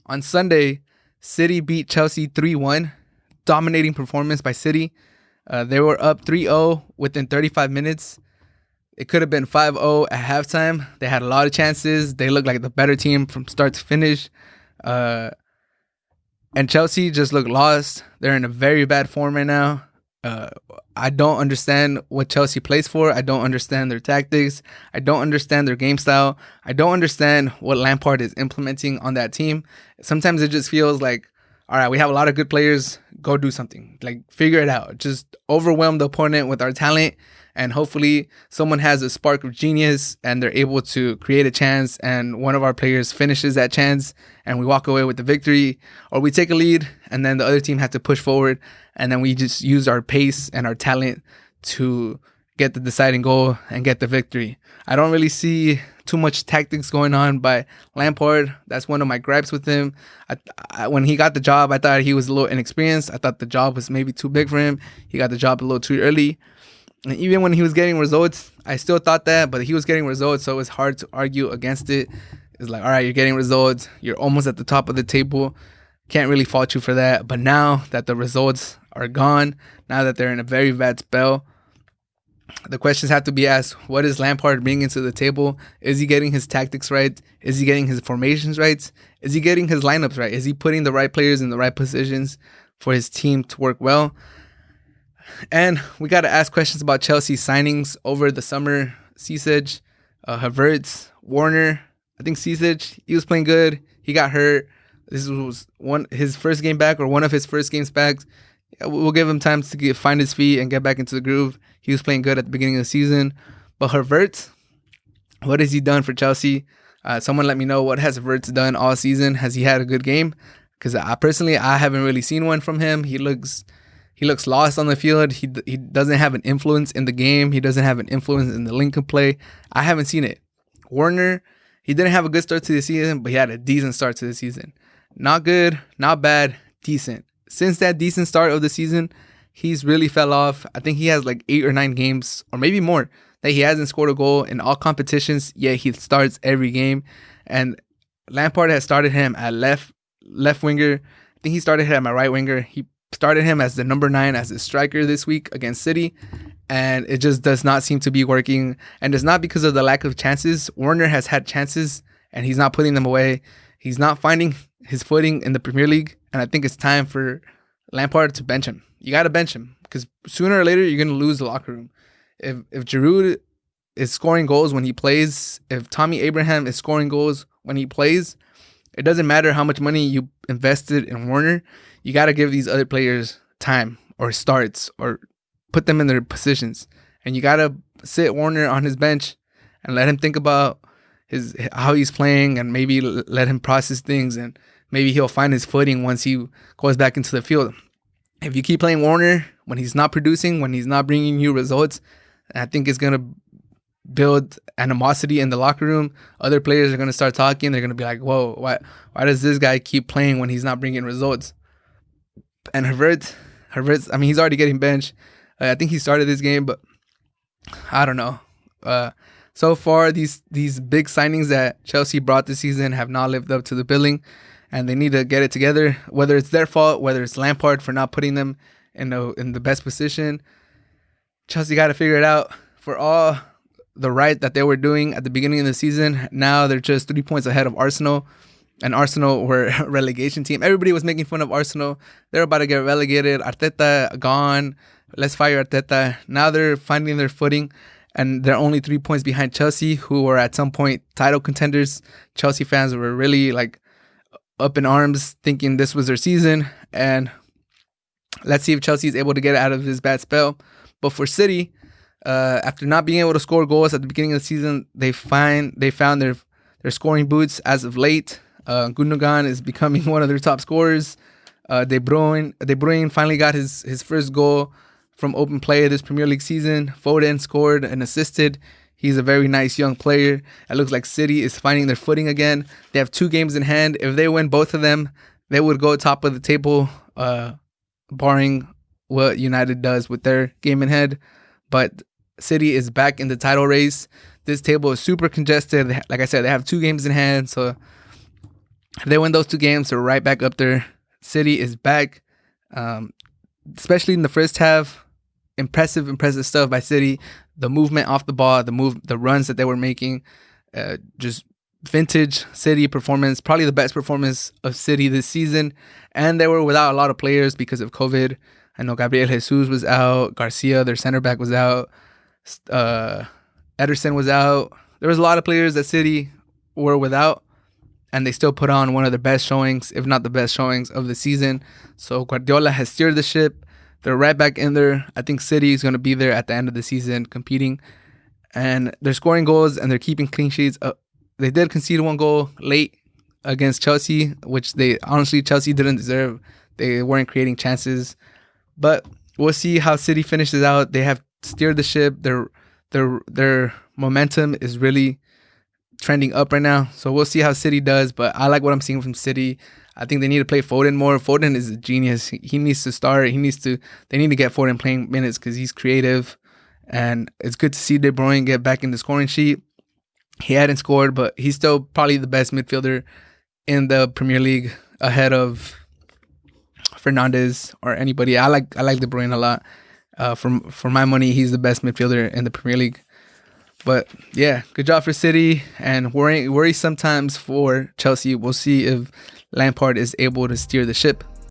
On Sunday, City beat Chelsea 3-1. Dominating performance by City. They were up 3-0 within 35 minutes. It could have been 5-0 at halftime. They had a lot of chances. They looked like the better team from start to finish. And Chelsea just looked lost. They're in a very bad form right now. I don't understand what Chelsea plays for. I don't understand their tactics. I don't understand their game style. I don't understand what Lampard is implementing on that team. Sometimes it just feels like, all right, we have a lot of good players. Go do something. Like, figure it out. Just overwhelm the opponent with our talent. And hopefully someone has a spark of genius and they're able to create a chance and one of our players finishes that chance and we walk away with the victory, or we take a lead and then the other team has to push forward and then we just use our pace and our talent to get the deciding goal and get the victory. I don't really see too much tactics going on by Lampard. That's one of my gripes with him. When he got the job, I thought he was a little inexperienced. I thought the job was maybe too big for him. He got the job a little too early. And even when he was getting results, I still thought that, but he was getting results, so it's hard to argue against it. It's like, all right, you're getting results. You're almost at the top of the table. Can't really fault you for that. But now that the results are gone, now that they're in a very bad spell, the questions have to be asked. What is Lampard bringing to the table? Is he getting his tactics right? Is he getting his formations right? Is he getting his lineups right? Is he putting the right players in the right positions for his team to work well? And we got to ask questions about Chelsea's signings over the summer. Cesc, Havertz, Werner. I think Cesc, he was playing good. He got hurt. This was his first game back, or one of his first games back. We'll give him time to find his feet and get back into the groove. He was playing good at the beginning of the season. But Havertz, what has he done for Chelsea? Someone let me know, what has Havertz done all season? Has he had a good game? Because I haven't really seen one from him. He looks lost on the field. He doesn't have an influence in the game. He doesn't have an influence in the link-up play. I haven't seen it. Werner, he didn't have a good start to the season, but he had a decent start to the season. Not good, not bad, decent. Since that decent start of the season, he's really fell off. I think he has like 8 or 9 games, or maybe more, that he hasn't scored a goal in all competitions, yet he starts every game. And Lampard has started him at left winger. I think he started him at right winger. He started him as the number 9 as a striker this week against City, and it just does not seem to be working. And it's not because of the lack of chances. Werner has had chances and he's not putting them away. He's not finding his footing in the Premier League, and I think it's time for Lampard to bench him. You got to bench him because sooner or later you're going to lose the locker room. If Giroud is scoring goals when he plays, if Tammy Abraham is scoring goals when he plays, it doesn't matter how much money you invested in Werner. You got to give these other players time or starts or put them in their positions. And you got to sit Werner on his bench and let him think about how he's playing and maybe let him process things, and maybe he'll find his footing once he goes back into the field. If you keep playing Werner when he's not producing, when he's not bringing you results, I think it's going to build animosity in the locker room. Other players are going to start talking. They're going to be like, whoa, why does this guy keep playing when he's not bringing results? And Havertz, I mean, he's already getting benched. I think he started this game, but I don't know. So far, these big signings that Chelsea brought this season have not lived up to the billing, and they need to get it together. Whether it's their fault, whether it's Lampard for not putting them in the best position, Chelsea got to figure it out. For all the right that they were doing at the beginning of the season, now they're just 3 points ahead of Arsenal. And Arsenal were a relegation team. Everybody was making fun of Arsenal. They're about to get relegated. Arteta gone. Let's fire Arteta. Now they're finding their footing. And they're only 3 points behind Chelsea, who were at some point title contenders. Chelsea fans were really like up in arms, thinking this was their season. And let's see if Chelsea is able to get out of this bad spell. But for City, after not being able to score goals at the beginning of the season, they found their scoring boots as of late. Gundogan is becoming one of their top scorers. De Bruyne finally got his first goal from open play this Premier League season. Foden scored and assisted. He's a very nice young player. It looks like City is finding their footing again. They have 2 games in hand. If they win both of them, they would go top of the table, barring what United does with their game in hand. But City is back in the title race. This table is super congested. Like I said, they have 2 games in hand, so If they win those 2 games, they're right back up there. City is back, especially in the first half. Impressive stuff by City. The movement off the ball, the runs that they were making, just vintage City performance. Probably the best performance of City this season. And they were without a lot of players because of COVID. I know Gabriel Jesus was out. Garcia, their center back, was out. Ederson was out. There was a lot of players that City were without, and they still put on one of the best showings, if not the best showings of the season. So Guardiola has steered the ship. They're right back in there. I think City is going to be there at the end of the season competing. And they're scoring goals and they're keeping clean sheets. They did concede 1 goal late against Chelsea, which Chelsea didn't deserve. They weren't creating chances. But we'll see how City finishes out. They have steered the ship. Their momentum is really trending up right now. So we'll see how City does. But I like what I'm seeing from City. I think they need to play Foden more. Foden is a genius. He needs to start. They need to get Foden playing minutes because he's creative. And it's good to see De Bruyne get back in the scoring sheet. He hadn't scored, but he's still probably the best midfielder in the Premier League, ahead of Fernandes or anybody. I like De Bruyne a lot. For my money, he's the best midfielder in the Premier League. But yeah, good job for City, and worry sometimes for Chelsea. We'll see if Lampard is able to steer the ship.